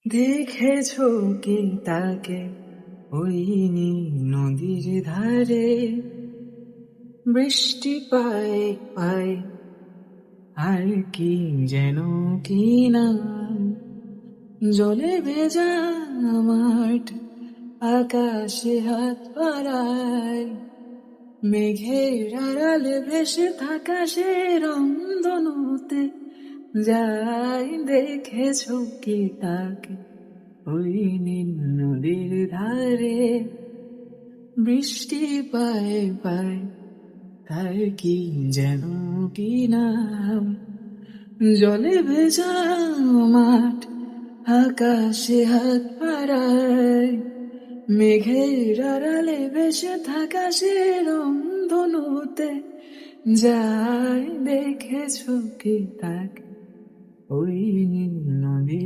দেখেছো কি তাকে ওই নদীর ধারে বৃষ্টি পায় পায় আর কি যেন কি নাম জলে ভেজা মাঠ আকাশে হাত বাড়ায় মেঘের আড়ালে ভেসে থাকা সে রংধনুতে যাই দেখেছো কি তাকে ওই নীল নদীর ধারে বৃষ্টি পায় পায় তার কি যেন কি নাম জলে ভেজা মাঠ আকাশে হাত বাড়ায় মেঘের আড়ালে ভেসে থাকা সে রংধনুতে যাই দেখেছো কি তাকে ওই নীল নদীর